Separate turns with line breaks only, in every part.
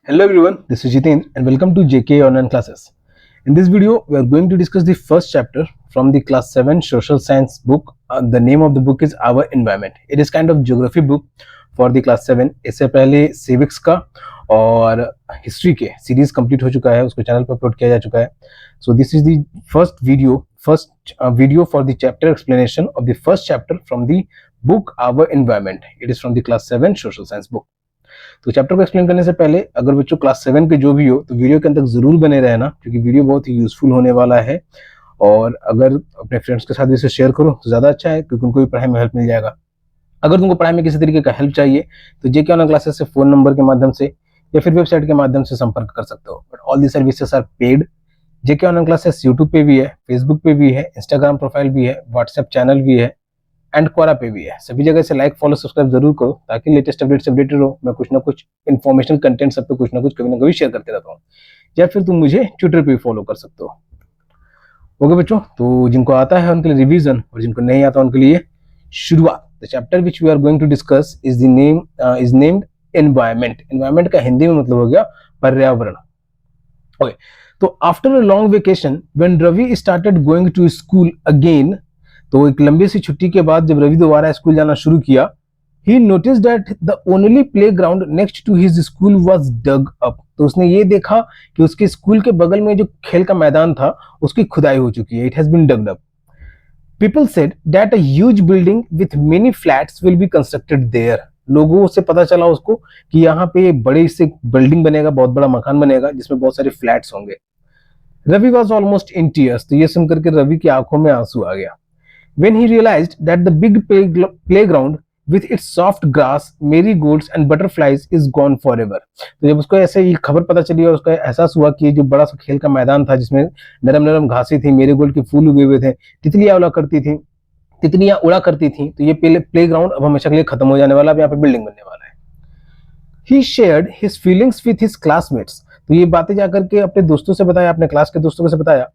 Hello everyone, this is Jiten and welcome to JK Online Classes. In this video, we are going to discuss the first chapter from the class 7 social science book. The name of the book is Our Environment. It is kind of geography book for the class 7. इससे पहले civics का और history के series complete हो चुका है, उसको channel पर अपलोड किया जा चुका है. So this is the first video for the chapter explanation of the first chapter from the book Our Environment. It is from the class 7 social science book. तो चैप्टर को एक्सप्लेन करने से पहले अगर बच्चों क्लास 7 के जो भी हो तो वीडियो के अंत तक जरूर बने रहना, क्योंकि वीडियो बहुत ही यूजफुल होने वाला है. और अगर अपने फ्रेंड्स के साथ भी इसे शेयर करो तो ज़्यादा अच्छा है, क्योंकि उनको भी पढ़ाई में हेल्प मिल जाएगा. अगर तुमको पढ़ाई में किसी तरीके का हेल्प चाहिए तो जेके ऑनलाइन क्लासेस से फ़ोन नंबर के माध्यम से या फिर वेबसाइट के माध्यम से संपर्क कर सकते हो. But all the services are paid. JK online classes YouTube पे भी है, फेसबुक पे भी है, इंस्टाग्राम प्रोफाइल भी है, व्हाट्सएप चैनल भी है एंड क्वारा पे भी है. सभी जगह से लाइक फॉलो सब्सक्राइब जरूर करो ताकि लेटेस्ट अपडेट से अपडेटेड रहो. मैं कुछ ना कुछ इन्फॉर्मेशन कंटेंट सब पे कुछ ना कुछ कभी ना कभी शेयर करते रहता हूँ. या फिर तुम मुझे ट्विटर पे भी फॉलो कर सकते हो. ओके बच्चों, तो जिनको आता है उनके लिए रिवीजन और जिनको नहीं आता उनके लिए शुरुआत. The chapter which we are going to discuss is named environment. Environment का हिंदी में मतलब हो गया पर्यावरण. ओके, तो after a long vacation when Ravi started going to school again, तो एक लंबी सी छुट्टी के बाद जब रवि दोबारा स्कूल जाना शुरू किया, he noticed that the only playground next to his school was dug up. तो उसने ये देखा कि उसके स्कूल के बगल में जो खेल का मैदान था उसकी खुदाई हो चुकी है. It has been dug up. People said that a huge building with many flats will be constructed there. लोगों से पता चला उसको कि यहाँ पे बड़े से बिल्डिंग बनेगा, बहुत बड़ा मकान बनेगा जिसमें बहुत सारे फ्लैट्स होंगे. Ravi was almost in tears. तो ये सुनकर के रवि की आंखों में आंसू आ गया. When he realized that the big playground with its soft grass, marigolds and butterflies is gone forever. तो जब उसको ऐसे ये खबर पता चली और उसका एहसास हुआ कि जो बड़ा सा खेल का मैदान था जिसमें नरम नरम घासें थी, मेरीगोल्ड के फूल उगे हुए थे, तितलियां उड़ा करती थी, तो ये प्लेग्राउंड अब हमेशा के लिए खत्म हो जाने वाला, अब यहाँ पे बिल्डिंग बनने वाला है. He shared his feelings with his classmates. तो ये बातें जाकर के अपने दोस्तों से बताया, अपने क्लास के दोस्तों से बताया.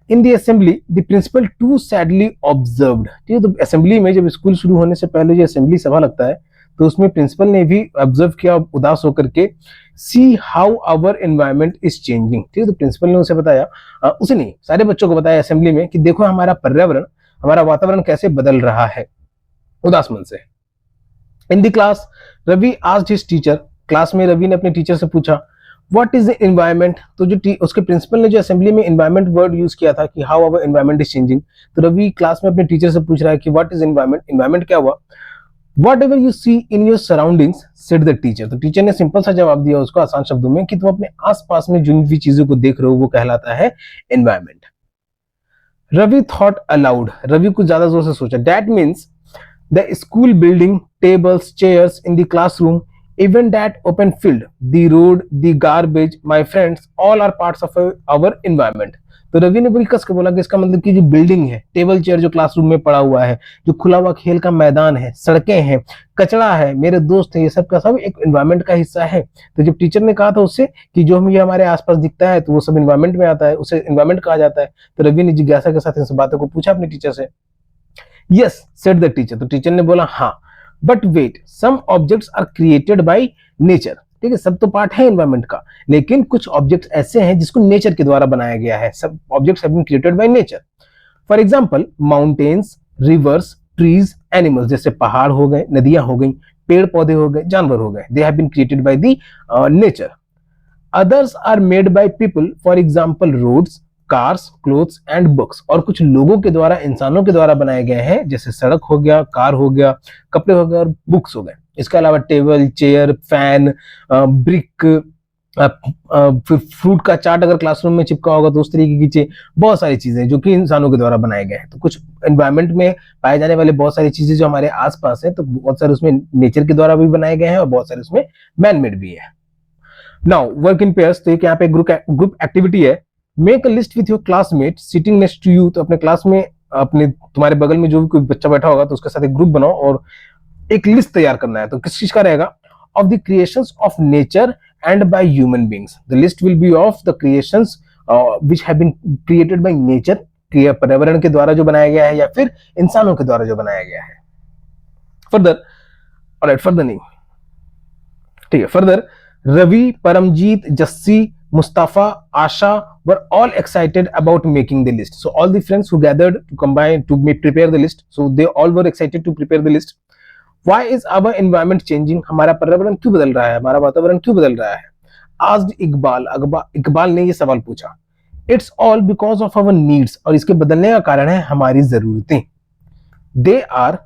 In the assembly, the principal too sadly observed. ठीक है, तो असेंबली में जब स्कूल शुरू होने से पहले जो असेंबली सभा लगता है तो उसमें प्रिंसिपल ने भी ऑब्जर्व किया उदास होकर के, see how our environment is changing. ठीक है, तो प्रिंसिपल ने उसे बताया, उसे नहीं सारे बच्चों को बताया असेंबली में कि देखो हमारा पर्यावरण, हमारा वातावरण कैसे बदल रहा है, उदास मन से. In the class Ravi asked his teacher. Class में रवि ने अपने टीचर से पूछा व्हाट इज द एनवायरमेंट. तो जो उसके प्रिंसिपल ने जो असेंबली में एनवायरमेंट वर्ड यूज किया था कि how our environment is changing, तो रवि क्लास में अपने टीचर से पूछ रहा है कि व्हाट इज एनवायरमेंट, एनवायरमेंट क्या हुआ. Whatever you see in your surroundings said the teacher. तो टीचर ने सिंपल सा जवाब दिया उसको आसान शब्दों में कि तुम अपने आसपास में जिन भी चीजों को देख रहे हो वो कहलाता है environment. Ravi thought aloud. Ravi कुछ ज्यादा जोर से सोचा. That means the school building, tables, chairs in the classroom, even that open field, the road, the garbage, my friends, all are parts of our environment. तो रवि ने बड़ी कस के बोला कि इसका मतलब कि जो बिल्डिंग है, टेबल चेयर जो क्लासरूम में पड़ा हुआ है, जो खुला हुआ खेल का मैदान है, सड़कें हैं, कचरा है, मेरे दोस्त हैं, ये सब का सब एक एनवायरमेंट का हिस्सा है. तो जब टीचर ने कहा था उससे कि जो हम ये हमारे आसपास दिखता है तो वो सब एनवायरमेंट में आता है, उसे एनवायरमेंट कहा जाता है. तो रवि ने जिज्ञासा के साथ इन सब बातों को पूछा अपने टीचर से. Yes said the teacher. तो टीचर ने बोला हाँ, but wait, some objects are created by nature. ठीक है, सब तो पार्ट है एनवायरमेंट का, लेकिन कुछ ऑब्जेक्ट्स ऐसे हैं जिसको नेचर के द्वारा बनाया गया है. सब objects have been created by nature. For example mountains, rivers, trees, animals. जैसे पहाड़ हो गए, नदियां हो गई, पेड़ पौधे हो गए, जानवर हो गए, they have been created by the nature. Others are made by people. For example roads, cars, clothes and books. और कुछ लोगों के द्वारा, इंसानों के द्वारा बनाए गए हैं, जैसे सड़क हो गया, कार हो गया, कपड़े हो गए और बुक्स हो गए. इसके अलावा टेबल, चेयर, फैन, ब्रिक, फिर फ्रूट का चार्ट अगर क्लासरूम में चिपका होगा तो उस तरीके की चीजें, बहुत सारी चीजें जो कि इंसानों के द्वारा बनाए गए हैं. तो कुछ एनवायरमेंट में पाए जाने वाले बहुत सारी चीजें जो हमारे आसपास है, तो बहुत सारे उसमें नेचर के द्वारा भी बनाए गए हैं और बहुत सारे उसमें मैन मेड भी है. Now work in pairs. तो यहाँ पे ग्रुप एक्टिविटी है. Make a list with your classmate sitting next to you. तो अपने क्लास में अपने तुम्हारे बगल में जो भी कोई बच्चा बैठा होगा तो उसके साथ एक ग्रुप बनाओ और एक लिस्ट तैयार करना है. तो किस चीज का रहेगा? Of the creations of nature and by human beings. The list will be of the creations which have been created by nature. पर्यावरण के द्वारा जो बनाया गया है या फिर इंसानों के द्वारा जो बनाया गया है. फर्दर, ऑलराइट, फर्दर नहीं, ठीक है, further Ravi, Paramjeet, Jassi, Mustafa, Asha were all excited about making the list. So all the friends who gathered to combine to prepare the list, so they all were excited to prepare the list. Why is our environment changing? हमारा पर्यावरण क्यों बदल रहा है, हमारा वातावरण क्यों बदल रहा है? Asked इकबाल ने ये सवाल पूछा. It's all because of our needs. और इसके बदलने का कारण है हमारी जरूरतें. They are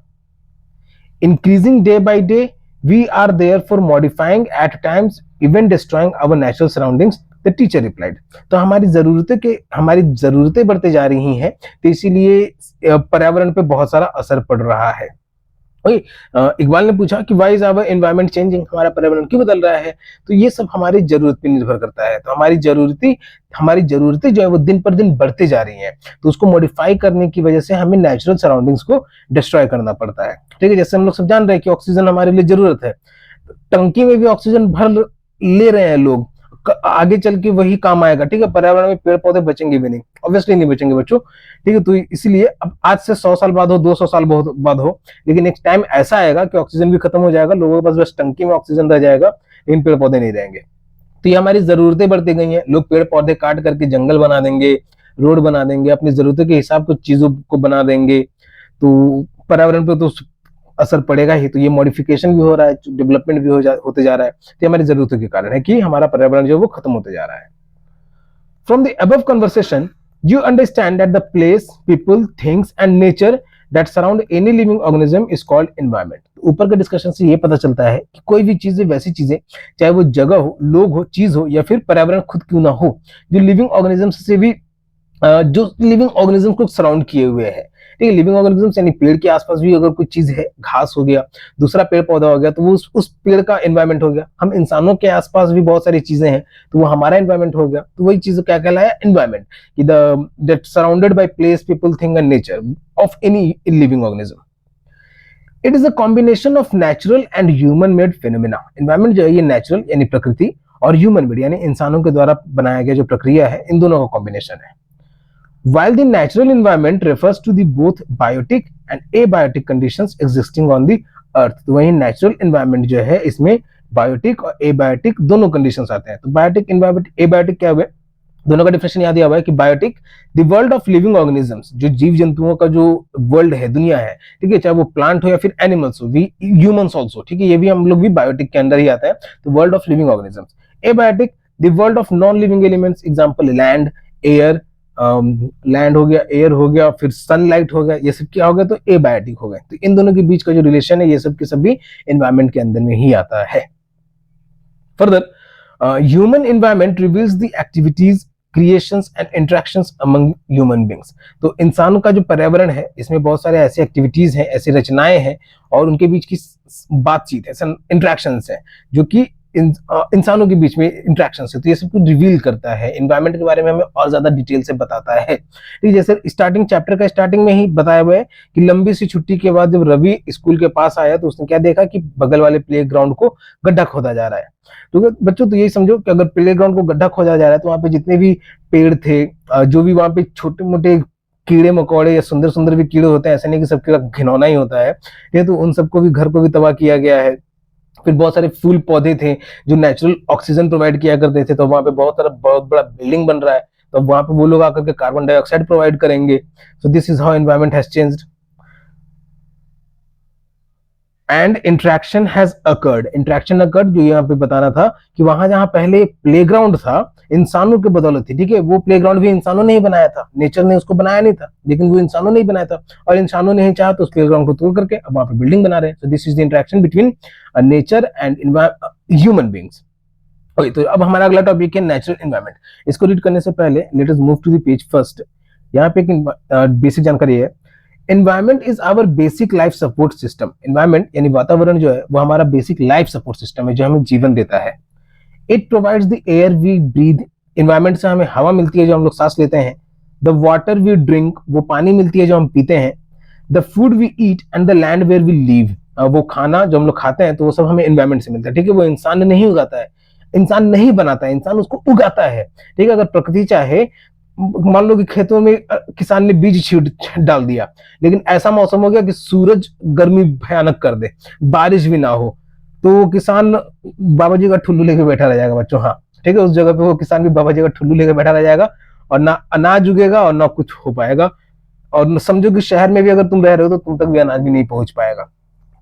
increasing day by day. We are therefore modifying at times, even destroying our natural surroundings. The teacher replied. तो हमारी जरूरतें बढ़ते जा रही हैं, तो इसीलिए पर्यावरण पे बहुत सारा असर पड़ रहा है. इकबाल ने पूछा कि why is our environment changing, हमारा पर्यावरण क्यों बदल रहा है? तो ये सब हमारी जरूरत पे निर्भर करता है. तो हमारी जरूरतें जो है वो दिन पर दिन बढ़ते जा रही हैं, तो उसको मॉडिफाई करने की वजह से हमें नेचुरल सराउंडिंग्स को डिस्ट्रॉय करना पड़ता है. ठीक है, जैसे हम लोग सब जान रहे हैं कि ऑक्सीजन हमारे लिए जरूरत है, टंकी में भी ऑक्सीजन भर ले रहे हैं लोग, आगे चल के वही काम आएगा. ठीक है, पर्यावरण में पेड़ पौधे बचेंगे भी नहीं, ऑब्वियसली नहीं बचेंगे बच्चों. ठीक है, तो इसीलिए अब आज से 100 साल बाद हो, 200 साल बाद हो, लेकिन एक टाइम ऐसा आएगा कि ऑक्सीजन भी खत्म हो जाएगा, लोगों के पास बस टंकी में ऑक्सीजन रह जाएगा, लेकिन पेड़ पौधे नहीं रहेंगे. तो ये हमारी जरूरतें बढ़ती गई हैं. लोग पेड़ पौधे काट करके जंगल बना देंगे, रोड बना देंगे, अपनी जरूरतों के हिसाब से चीजों को बना देंगे, तो पर्यावरण पे तो असर पड़ेगा ही. तो ये मॉडिफिकेशन भी हो रहा है, डेवलपमेंट भी होते जा रहा है. तो हमारी जरूरतों के कारण है कि हमारा पर्यावरण जो है वो खत्म होते जा रहा है. From the above conversation you understand that the place, people, things and nature that surround any living organism is called environment. ऊपर के डिस्कशन से ये पता चलता है कि कोई भी चीजें, वैसी चीजें, चाहे वो जगह हो, लोग हो, चीज हो, या फिर पर्यावरण खुद क्यों ना हो, जो लिविंग ऑर्गेनिजम्स से भी जो लिविंग ऑर्गेनिज्म को सराउंड किए हुए है. ठीक है, लिविंग ऑर्गेनिजम्स यानी पेड़ के आसपास भी अगर कोई चीज है, घास हो गया, दूसरा पेड़ पौधा हो गया, तो वो उस पेड़ का एनवायरमेंट हो गया. हम इंसानों के आसपास भी बहुत सारी चीजें हैं, तो वो हमारा एनवायरमेंट हो गया. तो वही चीज क्या कहलाया? एनवायरमेंट. कि that surrounded by place, people, thing and nature of any living organism. It is a combination of natural and human made phenomena. Environment जो है ये नेचुरल यानी प्रकृति और ह्यूमन मेड यानी इंसानों के द्वारा बनाया गया जो प्रक्रिया है, इन दोनों का कॉम्बिनेशन है. While the natural environment refers to the both biotic and abiotic conditions existing on the earth. तो वही नेचुरल एनवायरनमेंट जो है इसमें बायोटिक और एबायोटिक दोनों कंडीशंस आते हैं. तो बायोटिक एनवायरनमेंट, एबायोटिक क्या हुए, दोनों का डिफिनेशन याद दिया हुआ है कि biotic the world of living organisms, जो जीव जंतुओं का जो वर्ल्ड है, दुनिया है, ठीक है, चाहे वो प्लांट हो या फिर एनिमल्स हो, वी ह्यूमंस आल्सो, ठीक है, ये भी हम लोग भी बायोटिक के अंदर ही आता है. तो world of living organisms. Abiotic the world of non living elements, example land, air, land हो गया, एयर हो गया, फिर सनलाइट हो गया, ये सब क्या हो गया? तो एबायोटिक हो गए. तो इन दोनों के बीच का जो रिलेशन है ये सब के सभी एनवायरनमेंट के अंदर में ही आता है. Further, human environment reveals the activities, creations and interactions among human beings. तो इंसानों का जो पर्यावरण है इसमें बहुत सारे ऐसी एक्टिविटीज हैं, ऐसी रचनाएं हैं और उनके बीच की बातचीत है, इंटरेक्शंस है, जो कि इंसानों के बीच में इंटरेक्शन है. तो ये सब कुछ रिवील करता है, एनवायरनमेंट के बारे में हमें और ज्यादा डिटेल से बताता है. ठीक, जैसे स्टार्टिंग चैप्टर का स्टार्टिंग में ही बताया हुआ है कि लंबी सी छुट्टी के बाद जब रवि स्कूल के पास आया तो उसने क्या देखा कि बगल वाले प्लेग्राउंड को गड्ढा खोदा जा रहा है. तो बच्चों तो यही समझो कि अगर प्लेग्राउंड को गड्ढा खोदा जा रहा है तो वहां पे जितने भी पेड़ थे, जो भी वहां पे छोटे मोटे कीड़े मकोड़े या सुंदर सुंदर भी कीड़े होते हैं, ऐसा नहीं कि सबके घिनौना ही होता है, ये तो उन सबको भी, घर को भी तबाह किया गया है. फिर बहुत सारे फूल पौधे थे जो नेचुरल ऑक्सीजन प्रोवाइड किया करते थे, तो वहां पे बहुत बड़ा बिल्डिंग बन रहा है, तो वहां पे वो लोग आकर के कार्बन डाइऑक्साइड प्रोवाइड करेंगे. सो this is how environment has changed and interaction has occurred. Interaction occurred जो यहाँ पे बताना था कि वहां जहां पहले प्लेग्राउंड था इंसानों के बदौलत थी, ठीक है, वो प्लेग्राउंड भी इंसानों ने ही बनाया था, नेचर ने उसको बनाया नहीं था, लेकिन वो इंसानों ने ही बनाया था और इंसानों ने ही चाहा तो उस प्लेग्राउंड को तोड़ करके अब वहां पे बिल्डिंग बना रहे हैं. So this is the interaction between nature and human beings. Okay, तो अब हमारा अगला टॉपिक है नेचुरल एनवायरनमेंट. इसको रीड करने से पहले let us move to the page first. यहाँ पे एक बेसिक जानकारी है. Environment is our basic life support system. Environment यानी वातावरण जो है वो हमारा बेसिक लाइफ सपोर्ट सिस्टम है, जो हमें जीवन देता है. It provides the air we breathe. Environment से हमें हवा मिलती है जो हम लोग सांस लेते हैं. द वाटर वी ड्रिंक, वो पानी मिलती है जो हम पीते हैं. The food we eat and the land where we live, वो खाना जो हम लोग खाते हैं तो वो सब हमें एनवायरनमेंट से मिलता है. ठीक है, वो इंसान नहीं उगाता है, इंसान नहीं बनाता है, इंसान उसको उगाता है. ठीक है, अगर प्रकृति चाहे, मान लो कि खेतों में किसान ने बीज छीट डाल दिया, लेकिन ऐसा मौसम हो गया कि सूरज गर्मी भयानक कर दे, बारिश भी ना हो, तो वो किसान बाबा जी का ठुल्लू लेके बैठा रह जाएगा बच्चों। हाँ ठीक है, उस जगह पे वो किसान भी बाबा जी का ठुल्लू लेके बैठा रह जाएगा, और ना अनाज उगेगा और ना कुछ हो पाएगा। और समझो कि शहर में भी अगर तुम रह रहे हो तो तुम तक भी अनाज भी नहीं पहुंच पाएगा।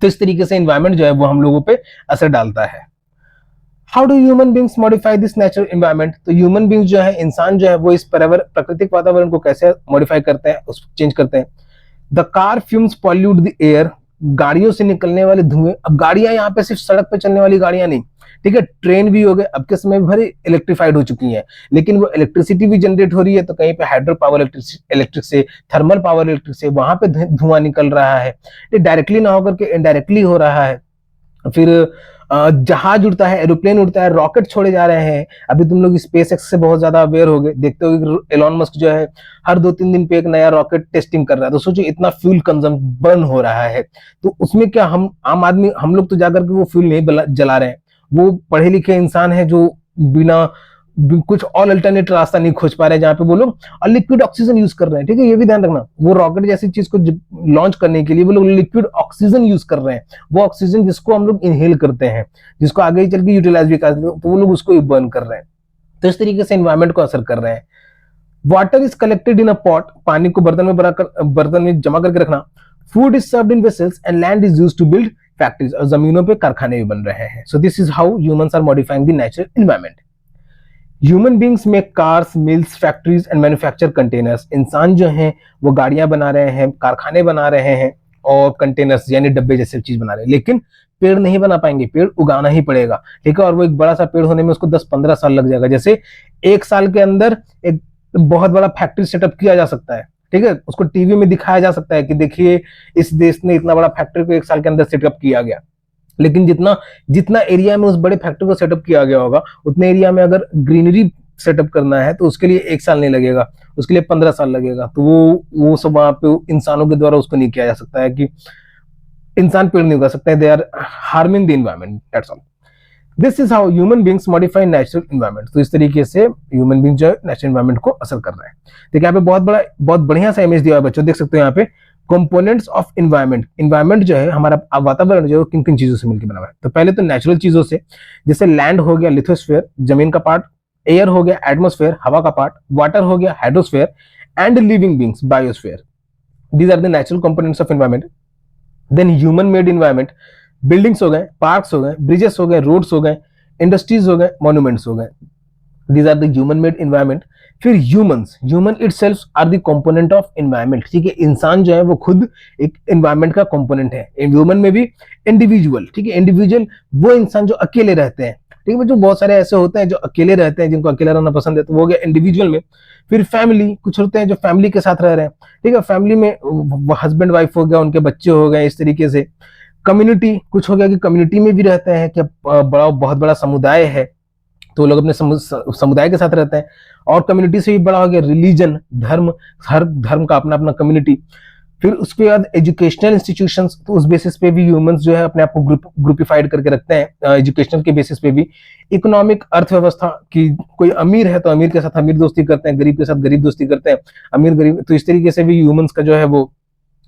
तो इस तरीके से इन्वायरमेंट जो है वो हम लोगों पे असर डालता है। How do human beings modify this natural environment? तो ह्यूमन बींग्स जो है, इंसान जो है, वो इस प्राकृतिक वातावरण को कैसे मॉडिफाई करते हैं, उसको चेंज करते हैं। The car fumes pollute the air, गाड़ियों से निकलने वाले धुएं। अब गाड़ियां यहाँ पे सिर्फ सड़क पे चलने वाली गाड़ियां नहीं, ठीक है, ट्रेन भी हो गए, अब के समय भर इलेक्ट्रिफाइड हो चुकी हैं, लेकिन वो इलेक्ट्रिसिटी भी जनरेट हो रही है, तो कहीं पे हाइड्रो पावर इलेक्ट्रिक से, थर्मल पावर इलेक्ट्रिक से, वहां पे धुआं निकल रहा है। ये डायरेक्टली ना होकर के इनडायरेक्टली हो रहा है। फिर जहाज उड़ता है, एरोप्लेन उड़ता है, रॉकेट छोड़े जा रहे हैं। अभी तुम लोग स्पेस एक्स से बहुत ज्यादा अवेयर हो गए, देखते हो कि एलॉन मस्क जो है हर 2-3 दिन पे एक नया रॉकेट टेस्टिंग कर रहा है। तो सोचो इतना फ्यूल कंजम बर्न हो रहा है, तो उसमें क्या हम आम आदमी, हम लोग तो जाकर के वो फ्यूल नहीं जला रहे हैं। वो पढ़े लिखे इंसान है जो बिना कुछ और अल्टरनेट रास्ता नहीं खोज पा रहे हैं, जहां पे वो लोग और लिक्विड ऑक्सीजन यूज कर रहे हैं। ठीक है, ये भी ध्यान रखना, वो रॉकेट जैसी चीज को लॉन्च करने के लिए वो लोग लिक्विड ऑक्सीजन यूज कर रहे हैं। वो ऑक्सीजन जिसको हम लोग इनहेल करते हैं, जिसको आगे चल के यूटिलाइज भी कर, तो वो लोग उसको बर्न कर रहे हैं। तो इस तरीके से एनवायरमेंट को असर कर रहे हैं। Water is collected in a pot, पानी को बर्तन में जमा करके रखना। Food is served in vessels and land is used to build factories, और जमीनों पे कारखाने भी बन रहे हैं। So this is how humans are modifying the natural environment. Human beings make cars, mills, factories and manufacture containers. इंसान जो हैं वो गाड़ियां बना रहे हैं, कारखाने बना रहे हैं, और कंटेनर्स यानी डब्बे जैसे चीज बना रहे हैं। लेकिन पेड़ नहीं बना पाएंगे, पेड़ उगाना ही पड़ेगा। ठीक है, और वो एक बड़ा सा पेड़ होने में उसको 10-15 साल लग जाएगा। जैसे 1 साल के अंदर एक बहुत बड़ा फैक्ट्री सेटअप किया जा सकता है। ठीक है, उसको टीवी में दिखाया जा सकता है कि देखिए इस देश ने इतना बड़ा फैक्ट्री को 1 साल के अंदर सेटअप किया गया। लेकिन जितना जितना एरिया में उस बड़े फैक्ट्री को सेटअप किया गया होगा, उतने एरिया में अगर ग्रीनरी सेटअप करना है तो उसके लिए 1 साल नहीं लगेगा, उसके लिए 15 साल लगेगा। तो वो सब वहां पे इंसानों के द्वारा उसको नहीं किया जा सकता है, कि इंसान पेड़ नहीं उगा सकते हैं। They are harming the environment, that's all. This is how human beings modify natural environment. तो इस तरीके से ह्यूमन बींग जो है नेचुरल इन्वायरमेंट को असर कर रहा है। देखिए यहाँ पे बहुत बढ़िया सा इमेज दिया है बच्चों, देख सकते हो यहाँ पे कंपोनेंट्स ऑफ इन्वायरमेंट। इन्वायरमेंट जो है हमारा वातावरण जो है किन किन चीजों से मिलकर बना हुआ है। तो पहले तो नेचुरल चीजों से, जैसे लैंड हो गया लिथोस्फेयर, जमीन का पार्ट, एयर हो गया एटमोस्फेयर, हवा का पार्ट, वाटर हो गया hydrosphere, and living beings biosphere. These are the natural components of environment. Then human made environment, buildings हो गए, पार्क्स हो गए, ब्रिजेस हो गए, रोड्स हो गए, इंडस्ट्रीज हो गए, मॉन्यूमेंट्स हो गए। These are the human made environment. फिर human itself are the component of environment. ठीक है, इंसान जो है वो खुद एक इन्वायरमेंट का कंपोनेंट है। ह्यूमन में भी इंडिविजुअल, ठीक है, इंडिविजुअल वो इंसान जो अकेले रहते हैं। ठीक है, जो बहुत सारे ऐसे होते हैं जो अकेले रहते हैं, जिनको अकेला रहना पसंद है, तो वो हो गया इंडिविजुअल में। फिर फैमिली, कुछ होते हैं जो फैमिली के साथ रह रहे हैं। ठीक है, फैमिली में हस्बैंड वाइफ हो गया, उनके बच्चे हो गए, इस तरीके से। कम्युनिटी, कुछ हो गया कि कम्युनिटी में भी रहते हैं, कि बहुत बड़ा समुदाय है, तो लोग अपने समुदाय के साथ रहते हैं। और कम्युनिटी से भी बड़ा हो गया रिलीजन, धर्म, हर धर्म का अपना अपना कम्युनिटी। फिर उसके बाद एजुकेशनल इंस्टीट्यूशंस, तो उस बेसिस पे भी ह्यूमंस जो है अपने आप को ग्रुपिफाइड करके रखते हैं, एजुकेशनल के बेसिस पे भी। इकोनॉमिक, अर्थव्यवस्था की, कोई अमीर है तो अमीर के साथ अमीर दोस्ती करते हैं, गरीब के साथ गरीब दोस्ती करते हैं, अमीर गरीब। तो इस तरीके से भी ह्यूमंस का जो है वो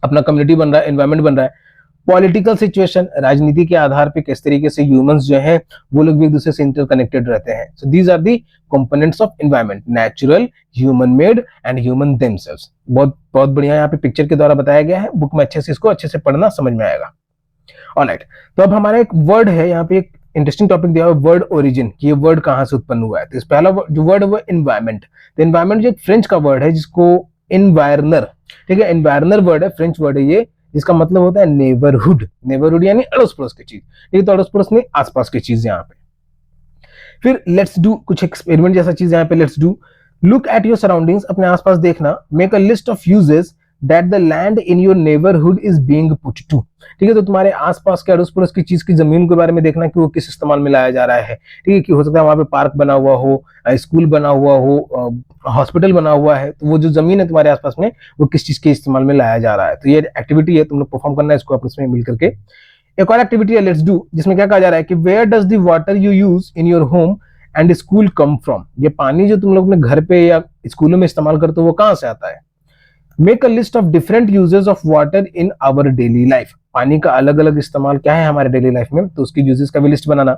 अपना कम्युनिटी बन रहा है, एनवायरमेंट बन रहा है। पॉलिटिकल सिचुएशन, राजनीति के आधार पे किस तरीके से ह्यूमंस जो हैं वो लोग भी एक दूसरे से इंटरकनेक्टेड रहते हैं। So these are the components of environment, natural, human made and human themselves. बहुत बहुत बढ़िया यहाँ पे पिक्चर के द्वारा बताया गया है, बुक में अच्छे से इसको अच्छे से पढ़ना समझ में आएगा। ऑलराइट, तो अब हमारा एक वर्ड है यहाँ पे, एक इंटरेस्टिंग टॉपिक दिया हुआ, वर्ड ओरिजिन, कि ये वर्ड कहाँ से उत्पन्न हुआ है। तो इस पहला जो वर्ड है वो एनवायरमेंट। तो एनवायरमेंट जो एक फ्रेंच का वर्ड है, जिसको एनवायरनर, ठीक है, एनवायरनर वर्ड है, फ्रेंच वर्ड है ये, जिसका मतलब होता है नेबरहुड। नेबरहुड यानी अड़ोस पड़ोस की चीज। ठीक है, तो अड़ोस पड़ोस में आसपास की चीज यहाँ पे। फिर लेट्स डू, कुछ एक्सपेरिमेंट जैसा चीज यहाँ पे, let's do, look at your surroundings, अपने आसपास देखना, make a list of uses that the land in your neighbourhood is being put to. ठीक है, तो तुम्हारे आसपास के अड़ोस पड़ोस की चीज की जमीन के बारे में देखना कि वो किस इस्तेमाल में लाया जा रहा है। ठीक है, कि हो सकता है वहां पे पार्क बना हुआ हो, स्कूल बना हुआ हो, हॉस्पिटल बना हुआ है, तो वो जो जमीन है तुम्हारे आसपास में वो किस चीज के इस्तेमाल में लाया जा रहा है। तो ये एक्टिविटी है, तुमने परफॉर्म करना है इसको आपस में मिल करके। एक और एक्टिविटी है लेट्स डू, जिसमें क्या कहा जा रहा है कि where does the water you use in your home and school come from. ये पानी जो तुम लोग अपने घर पे या स्कूलों में इस्तेमाल करते हो वो कहां से आता है। Make a list of different uses of water in our daily life. पानी का अलग अलग इस्तेमाल क्या है हमारे डेली लाइफ में, तो उसकी यूजेस का भी list banana.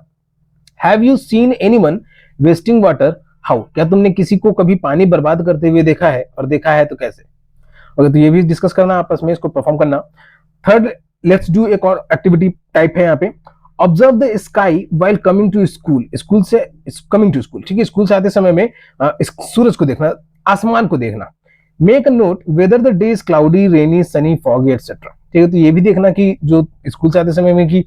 Have you seen anyone wasting water, how, क्या तुमने किसी को कभी पानी बर्बाद करते हुए देखा है, और देखा है तो कैसे। ओके, तो ये भी डिस्कस करना आपस में, इसको परफॉर्म करना। थर्ड, लेट्स डू एक और एक्टिविटी टाइप है यहाँ पे। Observe the sky while coming to school, school से कमिंग टू स्कूल, ठीक है, स्कूल से आते समय में सूरज को देखना, आसमान को देखना। Make a note whether the day is cloudy, rainy, Sunny, foggy etcetera, ठीक है, तो ये भी देखना कि जो स्कूल से आते समय में कि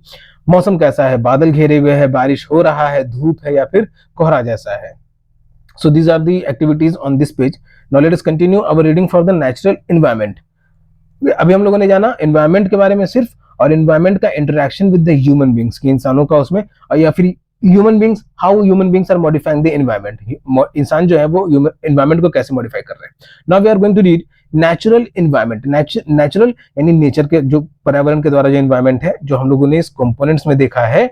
मौसम कैसा है, बादल घेरे हुए है, बारिश हो रहा है, धूप है या फिर कोहरा जैसा है। So these are the activities on this page. Now let us continue our reading for the natural environment. अभी हम लोगों ने जाना environment के बारे में सिर्फ, और environment का interaction with the human beings, कि इंसानों का उसमें, या फिर human beings, how human beings are modifying the environment, इंसान जो है वो environment को कैसे modify कर रहे हैं। Now we are going to read natural environment. Natural यानी nature के, जो पर्यावरण के द्वारा जो environment है, जो हम लोगों ने इस components में देखा है,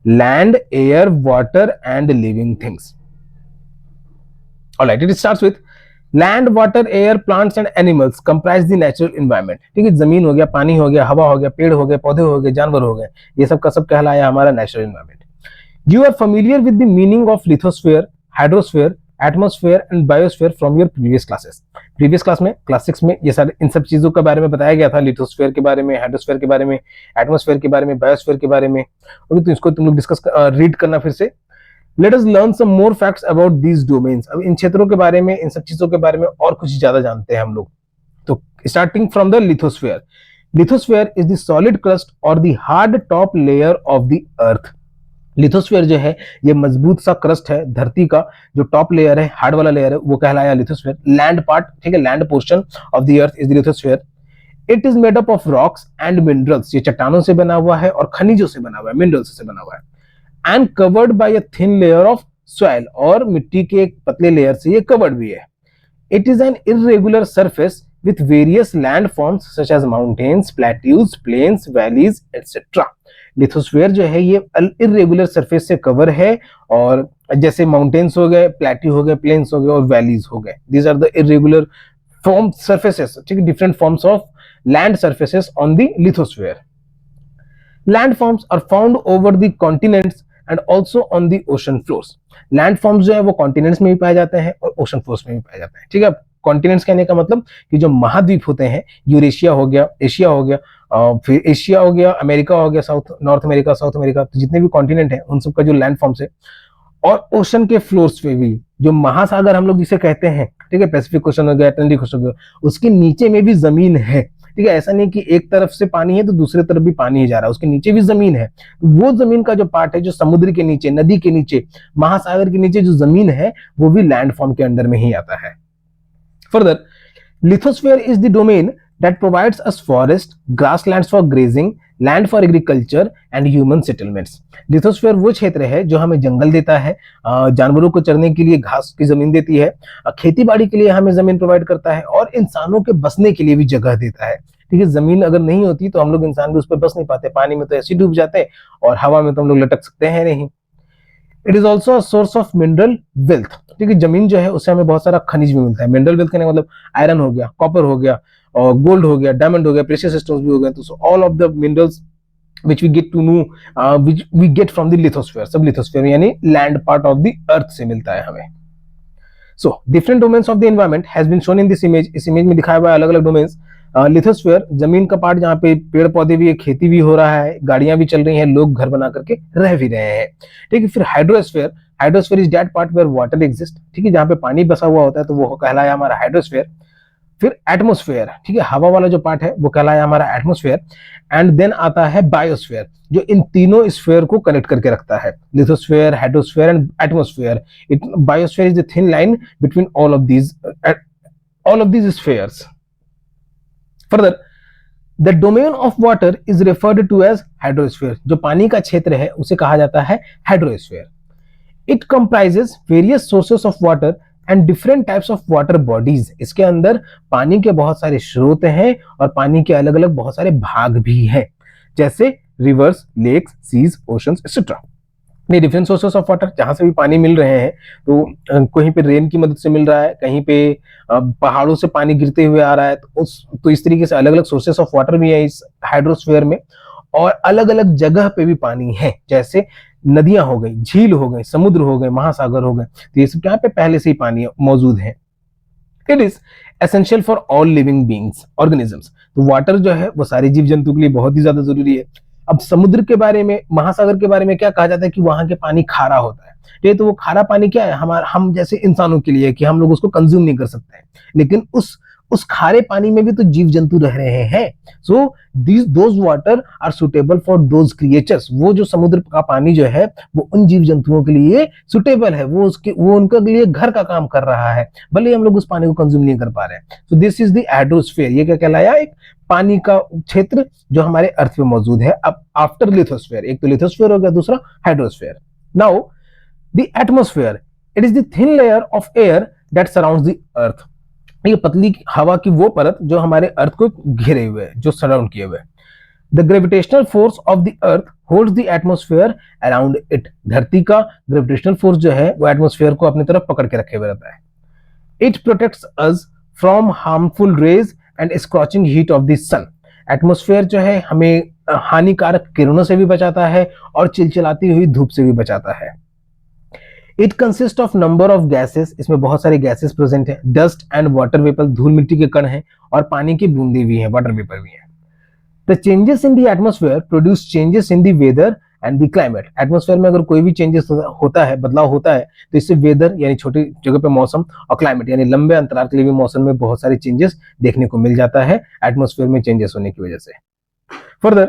land, air, water and living things. Alright, it starts with land, water, air, plants and animals comprise the natural environment. ठीक है, जमीन हो गया, पानी हो गया, हवा हो गया, पेड़ हो गए, पौधे हो गए, जानवर हो गए, ये सब का सब कहलाया हमारा natural environment. You are familiar with the meaning of lithosphere, hydrosphere, atmosphere and biosphere from your previous classes. Previous class में, क्लास 6 में ये सारे इन सब चीजों के बारे में बताया गया था, लिथोस्फीयर के बारे में, हाइड्रोस्फीयर के बारे में, एटमॉस्फेयर के बारे में, बायोस्फीयर के बारे में। तो इसको तुम लोग डिस्कस रीड करना फिर से। Let us learn some more facts about these domains. अब इन क्षेत्रों के बारे में, इन सब चीजों के बारे में और कुछ ज्यादा जानते हैं हम लोग। तो starting from the lithosphere. Lithosphere is the solid crust और the hard top layer of the earth. Lithosphere जो है ये मजबूत सा क्रस्ट है धरती का, जो टॉप लेयर है, हार्ड वाला लेयर है, वो कहलाया लिथोस्फीयर। लैंड पार्ट, ठीक है, land portion of the earth is the lithosphere. It is made up of rocks and minerals, ये चट्टानों से बना हुआ है और खनिजों से बना हुआ है, मिनरल्स से बना हुआ है। And covered by a thin layer of soil, और मिट्टी के एक पतले लेयर से ये कवर्ड भी है। It is an irregular surface with various land forms such as mountains, plateaus, plains, valleys etcetera. Lithosphere जो है ये इर्रेगुलर सरफेस से कवर है, और जैसे माउंटेन्स हो गए, प्लेट्यू हो गए, प्लेन्स हो गए और वैलीज हो गए, these are the irregular form surfaces, ठीक है, different forms of land surfaces on the lithosphere. Landforms are found over the continents and also on the ocean floors. Landforms जो है वो कॉन्टिनेंट्स में भी पाए जाते हैं और ओशन फ्लोर्स में भी पाए जाते हैं, ठीक है। कॉन्टिनेंट्स कहने का मतलब कि जो महाद्वीप होते हैं, यूरेशिया हो गया, एशिया हो गया, फिर एशिया हो गया, अमेरिका हो गया, south north America, south America, तो जितने भी कॉन्टिनेंट हैं उन सबका जो लैंडफॉर्म्स है, और ओशन के फ्लोर्स पे भी, जो महासागर हम लोग जिसे कहते हैं, ठीक है, पैसिफिक ओशन हो गया, अटलांटिक ओशन हो गया, उसके नीचे में भी जमीन है, ठीक है। ऐसा नहीं कि एक तरफ से पानी है तो दूसरे तरफ भी पानी ही जा रहा है, उसके नीचे भी जमीन है। वो जमीन का जो पार्ट है, जो समुद्र के नीचे, नदी के नीचे, महासागर के नीचे जो जमीन है, वो भी लैंडफॉर्म के अंडर में ही आता है। Further, lithosphere is the domain that provides us forest, grasslands for grazing, land for agriculture and human settlements. Lithosphere वो क्षेत्र है जो हमें जंगल देता है, जानवरों को चरने के लिए घास की जमीन देती है, खेती बाड़ी के लिए हमें जमीन प्रोवाइड करता है, और इंसानों के बसने के लिए भी जगह देता है, ठीक है। जमीन अगर नहीं होती तो हम लोग इंसान भी उस पर बस नहीं पाते, पानी में तो ऐसे डूब जाते हैं, और हवा में तो हम लोग लटक सकते हैं नहीं। It is also source of mineral wealth, ठीक है, जमीन जो है उससे हमें बहुत सारा खनिज भी मिलता है। मिनरल वेल्थ कहने का मतलब आयरन हो गया, कॉपर हो गया, और गोल्ड हो गया, डायमंड हो गया, प्रेशियस स्टोन्स भी हो गए, तो all of the minerals which we get to know, which we get from the lithosphere, सब lithosphere यानी लैंड पार्ट ऑफ द अर्थ से मिलता है हमें। So different domains of the environment has been shown in this image. इस image में दिखाया हुआ है अलग अलग डोमेन्स। लिथोस्फीयर जमीन का पार्ट जहाँ पे पेड़ पौधे भी है, खेती भी हो रहा है, गाड़ियां भी चल रही हैं, लोग घर बना करके रह भी रहे हैं, ठीक है। फिर hydrosphere, hydrosphere is that part where water exist, ठीक है, जहाँ पे पानी बसा हुआ होता है, तो वो कहलाया हमारा हाइड्रोस्फीयर। फिर एटमोस्फेयर, ठीक है, हवा वाला जो पार्ट है वो कहलाया हमारा एटमोस्फेयर। एंड देन आता है बायोस्फीयर, जो इन तीनों स्फीयर को कनेक्ट करके रखता है, lithosphere, hydrosphere and atmosphere. Biosphere is the thin line between all of these spheres. Further, the domain of water is referred to as hydrosphere, जो पानी का क्षेत्र है उसे कहा जाता है hydrosphere. It comprises various sources of water and different types of water bodies, इसके अंदर पानी के बहुत सारे स्रोत हैं और पानी के अलग अलग बहुत सारे भाग भी हैं, जैसे rivers, lakes, seas, oceans etcetera. नहीं, डिफरेंट सोर्सेस ऑफ वाटर, जहां से भी पानी मिल रहे हैं, तो कहीं पे रेन की मदद से मिल रहा है, कहीं पे पहाड़ों से पानी गिरते हुए आ रहा है, तो इस तरीके से अलग अलग सोर्सेस ऑफ वाटर भी है इस हाइड्रोस्फीयर में। और अलग अलग जगह पे भी पानी है, जैसे नदियां हो गई, झील हो गई, समुद्र हो गए, महासागर हो गए, तो ये सब यहाँ पे पहले से ही पानी मौजूद है। It is essential for all living beings organisms. तो वाटर जो है वो सारे जीव जंतु के लिए बहुत ही ज्यादा जरूरी है। अब समुद्र के बारे में, महासागर के बारे में क्या कहा जाता है कि वहां के पानी खारा होता है। ये तो वो खारा पानी क्या है, हमारा हम जैसे इंसानों के लिए कि हम लोग उसको कंज्यूम नहीं कर सकते हैं, लेकिन उस खारे पानी में भी तो जीव जंतु रह रहे हैं। So these those water are suitable for those creatures. वो जो समुद्र का पानी जो है वो उन जीव जंतुओं के लिए सुटेबल है, वो उनके लिए घर का काम कर रहा है, भले ही हम लोग उस पानी को कंज्यूम नहीं कर पा रहे हैं। So this is the hydrosphere. ये क्या कहलाया, एक पानी का क्षेत्र जो हमारे अर्थ में मौजूद है। अब आफ्टर लिथोस्फीयर, एक तो लिथोस्फीयर हो गया, दूसरा hydrosphere. Now the atmosphere, it is the thin layer of air that surrounds the earth. ये पतली हवा की वो परत जो हमारे अर्थ को घेरे हुए है, जो सराउंड किए हुए है। The gravitational force of the earth holds the atmosphere around it. धरती का ग्रेविटेशनल फोर्स जो है वो एटमोस्फेयर को अपनी तरफ पकड़ के रखे हुए रहता है। It protects us from harmful rays and scorching heat of the sun. Atmosphere जो है हमें हानिकारक किरणों से भी बचाता है और चिलचिलाती हुई धूप से भी बचाता है। It consist of number of gases, इसमें बहुत सारे गैसेस प्रेजेंट है। डस्ट एंड वाटर वेपर, धूल मिट्टी के कण हैं, और पानी की बूंदे भी हैं, वाटर वेपर भी है। The changes in the atmosphere produce changes in the weather and the climate. Atmosphere में अगर कोई भी चेंजेस होता है, बदलाव होता है, तो इससे वेदर यानी छोटी जगह पे मौसम, और क्लाइमेट यानी लंबे अंतराल के लिए भी मौसम में बहुत सारे चेंजेस देखने को मिल जाता है एटमोस्फेयर में चेंजेस होने की वजह से। Further,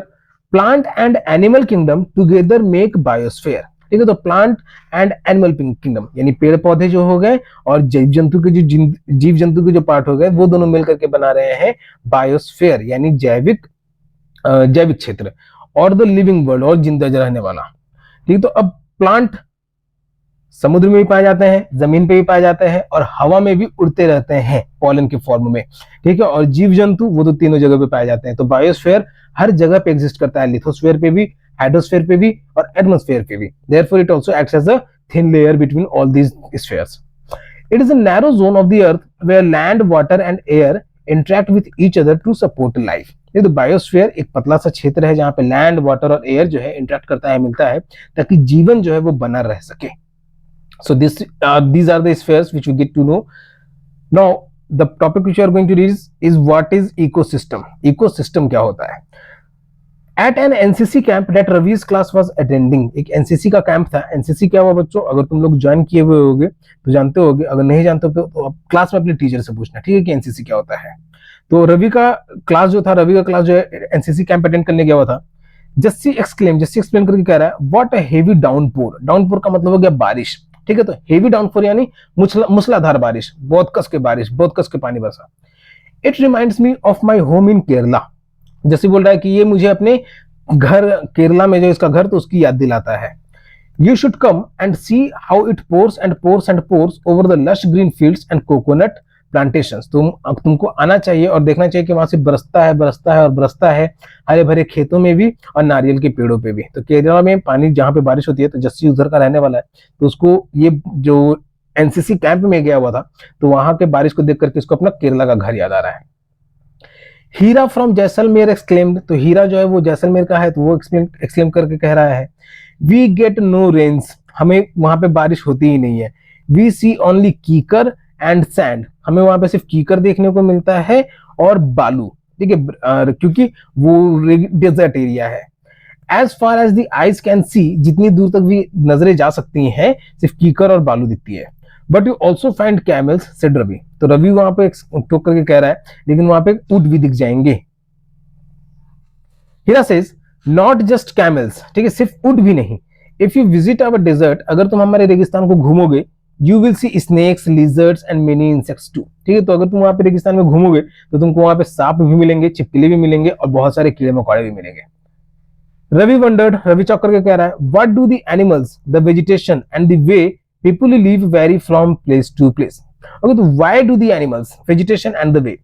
plant and animal kingdom together make biosphere. ठीक है, तो प्लांट एंड एनिमल किंगडम यानी पेड़ पौधे जो हो गए और जीव जंतु के जो पार्ट हो गए, वो दोनों मिलकर के बना रहे हैं बायोस्फेयर यानी जैविक क्षेत्र, और द लिविंग वर्ल्ड, और जिंदा रहने वाला। ठीक है, तो अब प्लांट समुद्र में भी पाए जाते हैं, जमीन पे भी पाए जाते हैं, और हवा में भी उड़ते रहते हैं पॉलन के फॉर्म में। ठीक है, और जीव जंतु वो तो तीनों जगह पे पाए जाते हैं। तो बायोस्फीयर हर जगह पे एग्जिस्ट करता है, लिथोस्फीयर पे भी, हाइड्रोस्फीयर पे भी, और एटमॉस्फेयर पे भी। Therefore it also acts as a thin layer between all these spheres. It is a narrow zone of the earth where land, water and air interact with each other to support life. ये तो biosphere एक पतला सा क्षेत्र है जहां पे land, water और एयर जो है इंटरेक्ट करता है, मिलता है, ताकि जीवन जो है वो बना रह सके। So these are the spheres which we get to know. Now the topic which we are going to read is what is ecosystem. Ecosystem क्या होता है? At an NCC camp that Ravi's class was attending, एक NCC का camp था। NCC क्या हुआ बच्चों, अगर तुम लोग ज्वाइन किए हुए होगे तो जानते होगे, अगर नहीं जानते हो तो क्लास में अपने टीचर से पूछना, ठीक है, कि NCC क्या होता है। तो रवि का क्लास जो है NCC कैंप अटेंड करने गया हुआ था। जस्सी एक्सप्लेन करके कह रहा है, what a heavy downpour. Downpour का मतलब हो गया बारिश। ठीक है, तो हेवी डाउनपोर यानी मूसलाधार बारिश, बहुत कस के पानी बरसा। It reminds me of my home in Kerala. जैसे बोल रहा है कि ये मुझे अपने घर केरला में जो इसका घर, तो उसकी याद दिलाता है। You should come and see how it pores and pores and pores over the lush green fields and coconut plantations. तुमको आना चाहिए और देखना चाहिए कि वहां से बरसता है हरे भरे खेतों में भी और नारियल के पेड़ों पे भी। तो केरला में पानी जहां पे बारिश होती है, तो जस्सी उधर का रहने वाला है, तो उसको ये जो एनसीसी कैंप में गया हुआ था, तो वहां के बारिश को देख करके इसको अपना केरला का घर याद आ रहा है। हीरा फ्रॉम जैसलमेर एक्सक्लेम्ड। तो हीरा जो है वो जैसलमेर का है, तो वो एक्सक्लेम करके कह रहा है, वी गेट नो रेन्स। हमें वहां पे बारिश होती ही नहीं है। वी सी ओनली कीकर एंड सैंड। हमें वहां पे सिर्फ कीकर देखने को मिलता है और बालू। ठीक है, क्योंकि वो डेजर्ट एरिया है। As far as the eyes can see, जितनी दूर तक भी नजरें जा सकती हैं, सिर्फ कीकर और बालू दिखती है। But you also find camels, said Ravi. तो रवि वहां पे टोक करके कह रहा है, लेकिन वहां पे ऊंट भी दिख जाएंगे। Heera says, not just camels. ठीक है, सिर्फ ऊंट भी नहीं। If you visit our desert, अगर तुम हमारे रेगिस्तान को घूमोगे, you will see snakes, lizards and many insects too. ठीक है, तो अगर तुम वहां पे रेगिस्तान में घूमोगे तो तुमको वहां पे सांप भी मिलेंगे, छिपकली भी मिलेंगे, और बहुत सारे कीड़े मकोड़े भी मिलेंगे। रवि वंडर्ड, रवि चौक करके कह रहा है, what do the animals, the vegetation and the way people live vary from place to place. Okay, तो why do the animals, vegetation and the way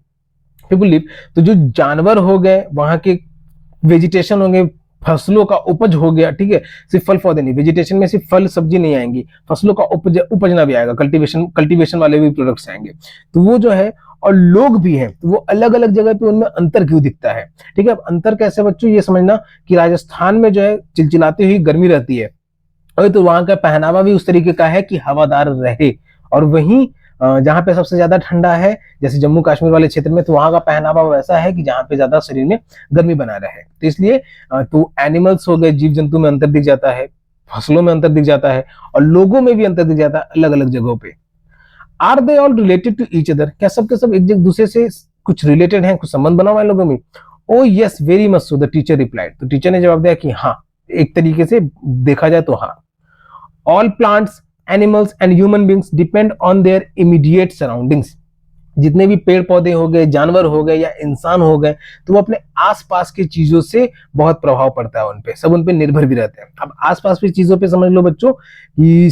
people live, तो जो जानवर हो गए, वहां के वेजिटेशन होंगे, फसलों का उपज हो गया, ठीक है, सिर्फ फल पौधे नहीं, वेजिटेशन में सिर्फ फल सब्जी नहीं आएंगी, फसलों का उपजना भी आएगा, कल्टीवेशन वाले भी प्रोडक्ट्स आएंगे। तो वो जो है, और लोग भी हैं, तो वो अलग अलग जगह पे उनमें अंतर क्यों दिखता है, ठीक है। अब अंतर कैसे बच्चों, ये समझना कि राजस्थान में जो है चिलचिलाती हुई गर्मी रहती है, और तो वहां का पहनावा भी उस तरीके का है कि हवादार रहे, और वहीं जहाँ पे सबसे ज्यादा ठंडा है, जैसे जम्मू कश्मीर वाले क्षेत्र में, तो वहां का पहनावा वैसा है कि जहाँ पे ज्यादा शरीर में गर्मी बना रहे। तो इसलिए तो एनिमल्स हो गए, जीव जंतु में अंतर दिख जाता है, फसलों में अंतर दिख जाता है, और लोगों में भी अंतर दिख जाता है अलग अलग जगहों पे। Are they all related to each other, क्या सब के सब एक दूसरे से कुछ रिलेटेड हैं, कुछ संबंध बना हुआ है लोगों में? ओ yes, very much so, the teacher replied, तो टीचर ने जवाब दिया कि हाँ, एक तरीके से देखा जाए तो हाँ। All plants, animals and human beings depend on their immediate surroundings, जितने भी पेड़ पौधे हो गए, जानवर हो गए या इंसान हो गए, तो वो अपने आसपास की चीजों से बहुत प्रभाव पड़ता है उनपे, सब उनपे निर्भर भी रहते हैं। अब आसपास की चीजों पे समझ लो बच्चों कि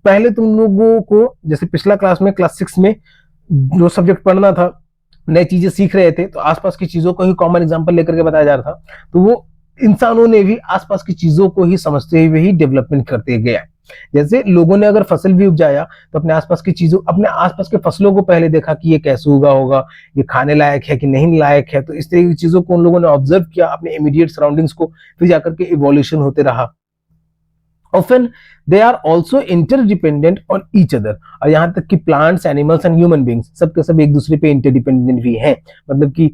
पहले तुम लोगों को जैसे पिछला क्लास में, क्लास 6 में जो सब्जेक्ट पढ़ना था, नई चीजें सीख रहे थे, तो आसपास की चीजों को ही कॉमन एग्जांपल लेकर के बताया जा रहा था, तो वो इंसानों ने भी आसपास की चीजों को ही समझते हुए ही डेवलपमेंट करते गया। जैसे लोगों ने अगर फसल भी उपजाया, तो अपने आसपास की चीजों, अपने आसपास के फसलों को पहले देखा कि ये कैसे उगा होगा, ये खाने लायक है कि नहीं लायक है, तो इस तरह की चीजों को उन लोगों ने ऑब्जर्व किया, अपने इमीडिएट सराउंडिंग्स को, फिर जाकर के इवोल्यूशन होते रहा। Often they are also interdependent on each other, और यहाँ तक कि plants, animals and human beings सब के सब एक दूसरे पे इंटरडिपेंडेंट भी हैं। मतलब कि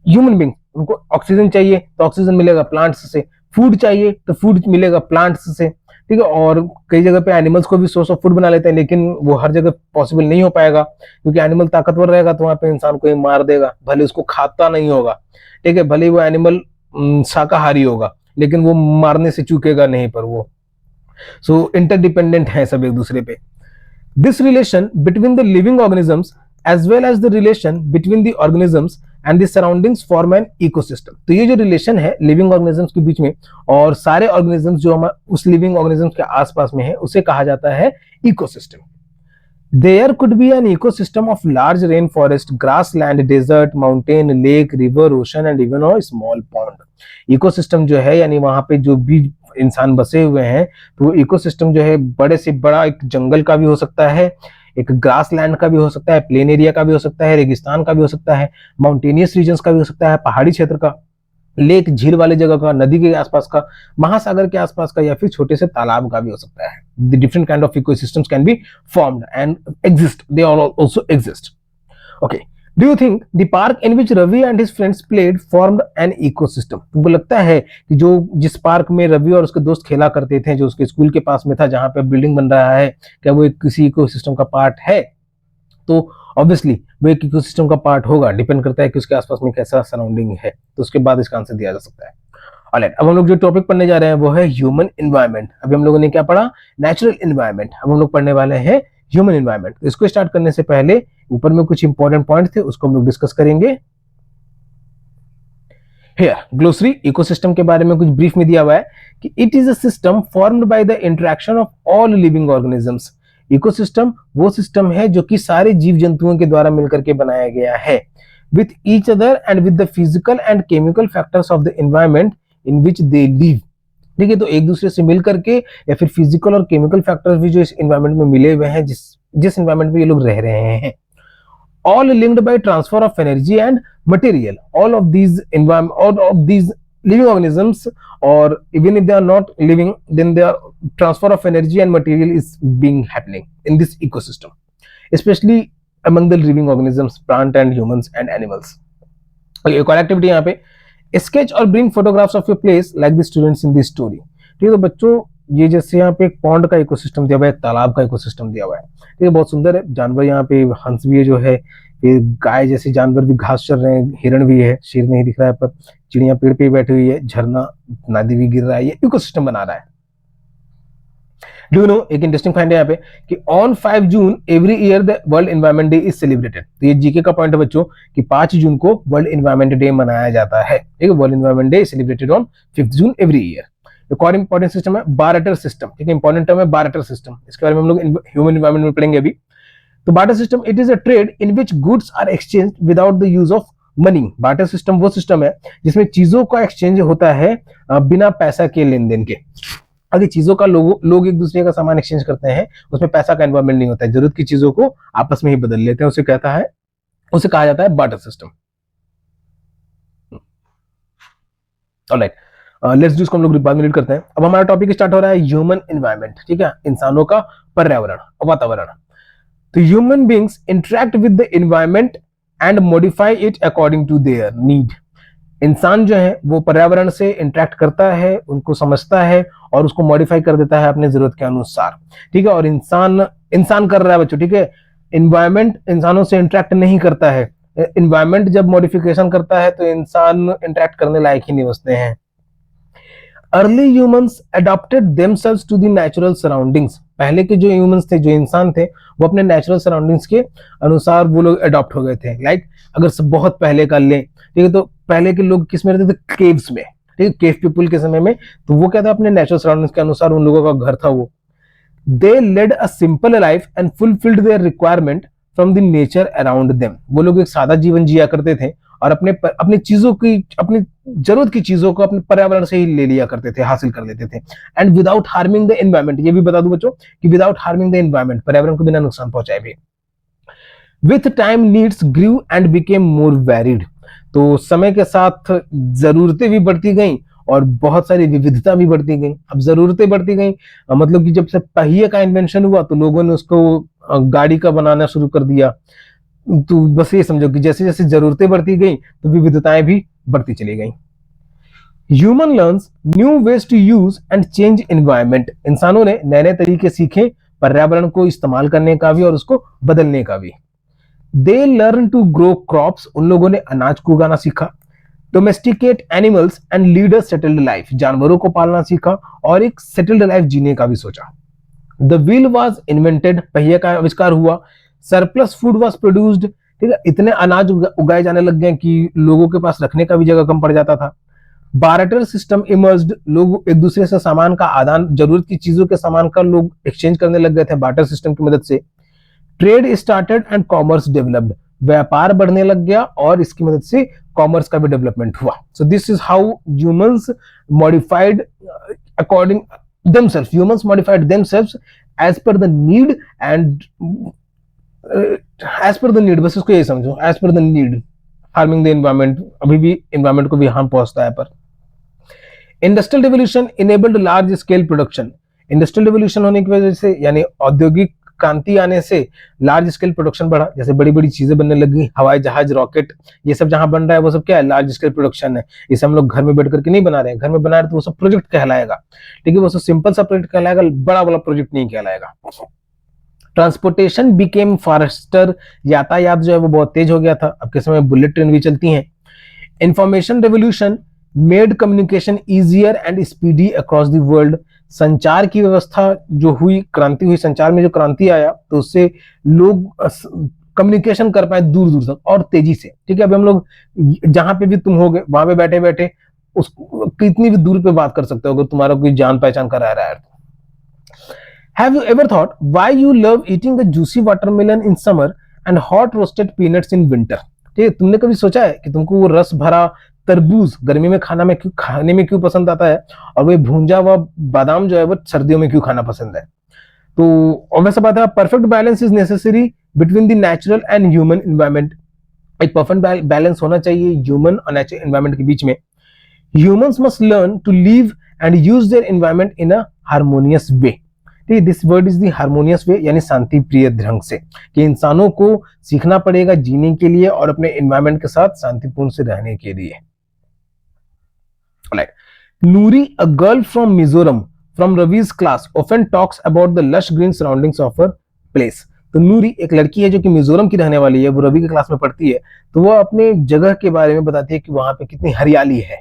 ह्यूमन बींग, उनको ऑक्सीजन चाहिए तो ऑक्सीजन मिलेगा प्लांट्स से, फूड चाहिए तो फूड मिलेगा प्लांट्स से, ठीक है। और कई जगह पे एनिमल्स को भी सोर्स ऑफ फूड बना लेते हैं, लेकिन वो हर जगह पॉसिबल नहीं हो पाएगा, क्योंकि एनिमल ताकतवर रहेगा तो वहां पे इंसान को ही मार देगा, भले उसको खाता नहीं होगा, ठीक है, भले वो एनिमल शाकाहारी होगा, लेकिन वो मारने से चूकेगा नहीं, पर वो सो इंटरडिपेंडेंट है सब एक दूसरे पे। This relation between the living organisms as well as the relation between the organisms and the surroundings form an ecosystem, तो ये जो रिलेशन है लिविंग ऑर्गेनिजम्स के बीच में और सारे ऑर्गेनिजम्स जो हमारे उस लिविंग ऑर्गेनिजम्स के आसपास में है, उसे कहा जाता है ecosystem. There could be an ecosystem of large rainforest, grassland, desert, mountain, lake, river, ocean and even a small pond. Ecosystem जो है यानी वहां पे जो भी इंसान बसे हुए हैं, तो वो इकोसिस्टम जो है बड़े से बड़ा एक जंगल का भी हो सकता है, एक ग्रास लैंड का भी हो सकता है, प्लेन एरिया का भी हो सकता है, रेगिस्तान का भी हो सकता है, माउंटेनियस रीजन्स का भी हो सकता है, पहाड़ी क्षेत्र का, लेक झील वाले जगह का, नदी के आसपास का, महासागर के आसपास का, या फिर छोटे से तालाब का भी हो सकता है। The different kind of ecosystems can be formed and exist, they also exist. Okay, do you think the park in which Ravi and his friends played formed an ecosystem, तुमको लगता है कि जो जिस पार्क में रवि और उसके दोस्त खेला करते थे, जो उसके स्कूल के पास में था, जहां पे बिल्डिंग बन रहा है, क्या वो किसी इकोसिस्टम का पार्ट है? तो ऑब्वियसली वो एक इकोसिस्टम का पार्ट होगा, डिपेंड करता है कि उसके आसपास में कैसा सराउंडिंग है, तो उसके बाद इसका आंसर दिया जा सकता है। ऑलराइट, अब हम लोग जो टॉपिक पढ़ने जा रहे हैं वो है ह्यूमन एनवायरनमेंट। अभी हम लोगों ने क्या पढ़ा? Natural environment. अब हम लोग पढ़ने वाले हैं ह्यूमन एनवायरनमेंट। इसको स्टार्ट करने से पहले ऊपर में कुछ इंपॉर्टेंट पॉइंट थे, उसको हम लोग डिस्कस करेंगे। हियर ग्लोसरी इकोसिस्टम के बारे में कुछ ब्रीफ में दिया हुआ है कि it is a system formed by the interaction of all living organisms. Ecosystem वो सिस्टम है जो कि सारे जीव जंतुओं के द्वारा मिलकर के बनाया गया है, with each other and with the physical and chemical factors of the environment in which they live. ठीक है, तो एक दूसरे से मिलकर के या फिर फिजिकल और केमिकल फैक्टर्स भी जो इस एनवायरनमेंट में मिले हुए हैं, जिस एनवायरनमेंट में ये लोग रह रहे हैं, all linked by transfer of energy and material. All of these living organisms, or even if they are not living, then their transfer of energy and material is being happening in this ecosystem, especially among the living organisms, plant and humans and animals. Okay, एक और activity यहाँ पे, sketch or bring photographs of your place like the students in this story. ठीक है, तो बच्चों ये जैसे यहाँ पे एक पॉन्ड का इकोसिस्टम दिया हुआ है, एक तालाब का इकोसिस्टम दिया हुआ है, ठीक है, बहुत सुंदर है। जानवर यहाँ पे हंस भी है जो है, ये गाय जैसे जानवर भी घास चर रहे हैं, हिरण भी है, शेर नहीं दिख रहा है, पर चिड़िया पेड़ पे बैठी हुई है, झरना नदी भी गिर रहा है, ये इकोसिस्टम बना रहा है। डू यू नो, एक इंटरेस्टिंग फाइंड है यहाँ पे कि on 5 June every year the world environment day is celebrated. तो ये जीके का पॉइंट है बच्चों कि 5 जून को वर्ल्ड एनवायरनमेंट डे मनाया जाता है। ठीक है, world environment day celebrated on 5 June every year. एक और इंपॉर्टेंट सिस्टम है बार्टर सिस्टम। ठीक है, इंपॉर्टेंट टर्म है बार्टर सिस्टम, इसके बारे में हम लोग ह्यूमन एनवायरनमेंट में पढ़ेंगे अभी। तो barter system, it is a trade in which goods are exchanged without the use of money, barter system वो सिस्टम है जिसमें चीजों का एक्सचेंज होता है बिना पैसा के लेन देन के। अगर चीजों का लोग एक दूसरे का सामान एक्सचेंज करते हैं, उसमें पैसा का इन्वॉल्वमेंट नहीं होता है, जरूरत की चीजों को आपस में ही बदल लेते हैं, उसे कहा जाता है barter system. Alright, let's do, इसको हम लोग बाद में रीड करते हैं। अब हमारा टॉपिक स्टार्ट हो रहा है ह्यूमन एनवायरनमेंट, ठीक है, इंसानों का पर्यावरण, वातावरण। तो human beings interact with the environment and modify it according to their need. इंसान जो है वो पर्यावरण से इंटरेक्ट करता है, उनको समझता है और उसको मॉडिफाई कर देता है अपने जरूरत के अनुसार, ठीक है। और इंसान कर रहा है बच्चों, ठीक है, इन्वायरमेंट इंसानों से इंटरेक्ट नहीं करता है। इन्वायरमेंट जब मॉडिफिकेशन करता है तो इंसान इंटरेक्ट करने लायक ही नहीं बचते हैं। Early humans adopted themselves to the natural surroundings. पहले के जो ह्यूमंस थे, जो इंसान थे, वो अपने नेचुरल सराउंडिंग्स के अनुसार वो लोग अडॉप्ट हो गए थे। लाइक अगर सब बहुत पहले का ले, ठीक है, तो पहले के लोग किस में रहते थे? केव्स में, ठीक है, केव पीपल के समय में। तो वो क्या था, अपने नेचुरल सराउंडिंग्स के अनुसार उन लोगों का घर था वो। They led a simple life and fulfilled their requirement from the nature around them. वो लोग एक सादा जीवन जिया करते थे और अपनी चीजों की, अपनी जरूरत की चीजों को अपने पर्यावरण से ही ले लिया करते थे, हासिल कर लेते थे। And without harming the environment, ये भी बता दूं बच्चों कि विदाउट हार्मिंग द एनवायरमेंट, पर्यावरण को बिना नुकसान पहुंचाए भी। With time needs grew and became more varied. तो समय के साथ जरूरतें भी बढ़ती गई और बहुत सारी विविधता भी बढ़ती गई। अब जरूरतें बढ़ती गई, मतलब कि जब से पहिए का इन्वेंशन हुआ तो लोगों ने उसको गाड़ी का बनाना शुरू कर दिया। तो बस ये समझो कि जैसे जैसे जरूरतें बढ़ती गई तो विविधताएं भी बढ़ती चली गई। Human learns new ways to use and change environment. इंसानों ने नए नए तरीके सीखे पर्यावरण को इस्तेमाल करने का भी और उसको बदलने का भी। They learn to grow crops. उन लोगों ने अनाज को उगाना सीखा। Domesticate animals and lead a settled life. जानवरों को पालना सीखा और एक सेटल्ड लाइफ जीने का भी सोचा। The wheel was invented. पहिए का आविष्कार हुआ। Surplus food was produced. ठीक है, इतने अनाज उगाए जाने लग गए कि लोगों के पास रखने का भी जगह कम पड़ जाता था। Barter system emerged. लोग एक दूसरे से सामान का आदान, जरूरत की चीजों के सामान का लोग एक्सचेंज करने लग गए थे बार्टर सिस्टम की मदद से। Trade started and commerce developed. व्यापार बढ़ने लग गया और इसकी मदद से कॉमर्स का भी डेवलपमेंट हुआ। सो this is how humans modified according themselves. Humans modified themselves as per the need and as per the need, बस इसको ये समझो, as per the need, harming the environment। अभी भी environment को भी हार्म पहुंचता है। पर industrial revolution enabled large scale production. Industrial revolution होने की वजह से, यानी औद्योगिक क्रांति आने से लार्ज स्केल प्रोडक्शन बढ़ा। जैसे बड़ी बड़ी चीजें बनने लगी, हवाई जहाज, रॉकेट, ये सब जहां बन रहा है वो सब क्या है? लार्ज स्केल प्रोडक्शन है। इसे हम लोग घर में बैठ करके नहीं बना रहे हैं। घर में बना रहे तो वो सब प्रोजेक्ट कहलाएगा, ठीक है, वो सब सिंपल सा प्रोजेक्ट कहलाएगा, बड़ा वाला प्रोजेक्ट नहीं कहलाएगा। Transportation became faster. यातायात जो है वो बहुत तेज हो गया था। अब के समय बुलेट ट्रेन भी चलती हैं। Information revolution made communication easier and speedy across the world. संचार की व्यवस्था जो हुई, क्रांति हुई, संचार में जो क्रांति आया तो उससे लोग कम्युनिकेशन कर पाए दूर दूर तक और तेजी से। ठीक है, अभी हम लोग जहां पे भी तुम होगे वहां पे बैठे बैठे उस कितनी भी दूर पे बात कर सकते हो अगर तुम्हारा कोई जान पहचान का रह रहा है। Have you ever thought why you love eating a juicy watermelon in summer and hot roasted peanuts in winter? ठीक है, तुमने कभी सोचा है कि तुमको वो रस भरा तरबूज गर्मी में खाने में क्यों पसंद आता है और वो भूंजा हुआ बादाम जो है वो सर्दियों में क्यों खाना पसंद है? तो ऑब्वियस बात है, perfect balance is necessary between the natural and human environment. एक परफेक्ट बैलेंस होना चाहिए ह्यूमन और नेचुरल एनवायरनमेंट के बीच में। Humans must learn to live and use their environment in a harmonious way. This word is the harmonious way, यानी शांति प्रिय ढंग से, कि इंसानों को सीखना पड़ेगा जीने के लिए और अपने एनवायरनमेंट के साथ शांतिपूर्ण से रहने के लिए। नूरी, a girl from Mizoram, from Ravi's class, often talks about the lush green surroundings of her place. तो नूरी एक लड़की है जो कि मिजोरम की रहने वाली है, वो रवि की क्लास में पढ़ती है, तो वो अपने जगह के बारे में बताती है कि वहां पे कितनी हरियाली है।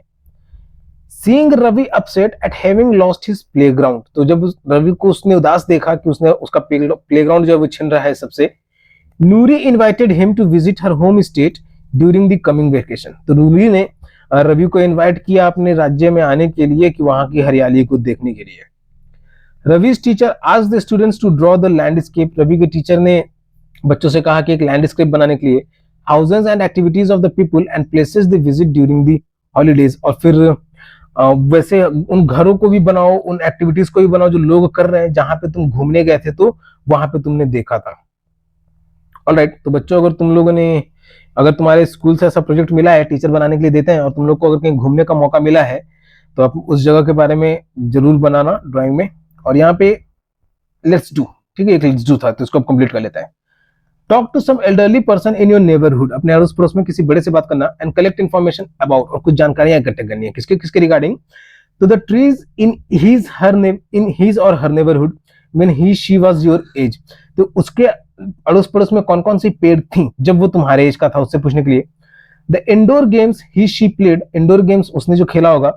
Seeing Ravi upset at having lost his playground, तो जब रवि को उसने उदास देखा कि उसने उसका प्लेग्राउंड जो है वो छिन रहा है सबसे, नूरी invited him to visit her home state during the coming vacation। तो नूरी ने रवि को इनवाइट किया अपने राज्य में आने के लिए कि वहां की हरियाली को देखने के लिए। रवि's teacher asked the students to draw the landscape। Ravi के टीचर ने बच्चों से कहा कि एक लैंडस्केप बनाने के लिए। Houses and activities of the people and places they visit during the holidays. और फिर वैसे उन घरों को भी बनाओ, उन एक्टिविटीज को भी बनाओ जो लोग कर रहे हैं, जहां पे तुम घूमने गए थे तो वहां पे तुमने देखा था। ऑलराइट, तो बच्चों अगर तुम लोगों ने, अगर तुम्हारे स्कूल से ऐसा प्रोजेक्ट मिला है, टीचर बनाने के लिए देते हैं, और तुम लोग को अगर कहीं घूमने का मौका मिला है, तो आप उस जगह के बारे में जरूर बनाना ड्राइंग में। और यहाँ पे लेट्स डू, ठीक है, एक लेट्स डू था तो इसको अब कंप्लीट कर लेते हैं। Talk to some elderly person in your neighbourhood, अपने अड़ोस पड़ोस में किसी बड़े से बात करना। एंड कलेक्ट इन्फॉर्मेशन अबाउट, और कुछ जानकारियां इकट्ठा करनी है, किसके किसके रिगार्डिंग। तो द ट्रीज इन हिज और her neighbourhood when he she was your age, तो उसके अड़ोस पड़ोस में कौन कौन सी पेड़ थी जब वो तुम्हारे एज का था, उससे पूछने के लिए। The indoor games he she played, indoor games उसने जो खेला होगा।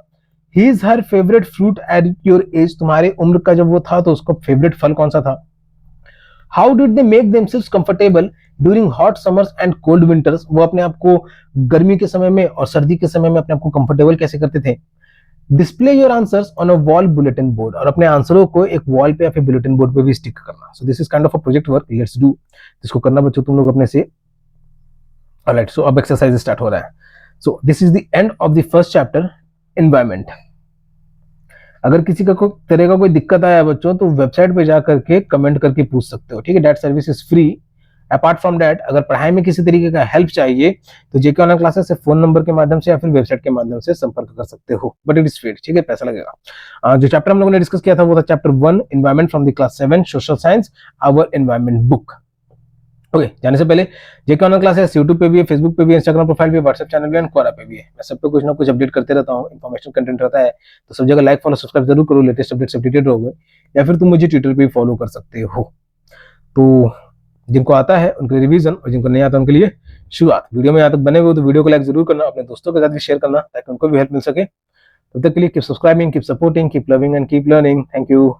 His her favourite fruit at your age, तुम्हारे उम्र का जब वो था तो उसका फेवरेट फल कौन सा था। How did they make themselves comfortable during hot summers and cold winters, वो अपने आप को गर्मी के समय में और सर्दी के समय में अपने आप को कंफर्टेबल कैसे करते थे। Display your answers on a wall bulletin board, और अपने आंसरों को एक वॉल पे या फिर बुलेटिन बोर्ड पे भी स्टिक करना। सो this is kind of a project work, let's do. इसको करना बच्चों तुम लोग अपने से। ऑलराइट, सो अब एक्सरसाइज स्टार्ट हो रहा है। सो this is the end of the first chapter, environment. अगर किसी का कोई तरह का कोई दिक्कत आया बच्चों, तो वेबसाइट पे जा करके कमेंट करके पूछ सकते हो, ठीक है। That service is free. Apart from that, अगर पढ़ाई में किसी तरीके का हेल्प चाहिए तो जेके ऑनलाइन क्लासेस से फोन नंबर के माध्यम से या फिर वेबसाइट के माध्यम से संपर्क कर सकते हो, बट इट इज फ्री, ठीक है, पैसा लगेगा। जो चैप्टर हम लोगों ने डिस्कस किया था वो था chapter 1, environment, from the class 7 social science, our environment book. Okay, जाने से पहले जेके ऑनलाइन क्लासेस यूट्यूब पे भी है, फेसबुक पे भी है, इंस्टाग्राम प्रोफाइल पे, व्हाट्सएप चैनल भी है, क्वारा पे भी है। मैं सब पे कुछ ना कुछ अपडेट करते रहता हूँ, इन्फॉर्मेशन कंटेंट रहता है, तो सब जगह लाइक फॉलो सब्सक्राइब जरूर करो, लेटेस्ट अपडेट से अपडेटेड रहोगे। या फिर तुम मुझे ट्विटर पे फॉलो कर सकते हो। तो जिनको आता है उनके लिए रिवीजन, और जिनको नहीं आता उनके लिए शुरुआत। वीडियो में यहाँ तक बने हुए तो वीडियो को लाइक जरूर करना, अपने दोस्तों के साथ भी शेयर करना ताकि उनको भी हेल्प मिल सके। तब तक के लिए keep subscribing, keep supporting, keep loving and keep learning. Thank you.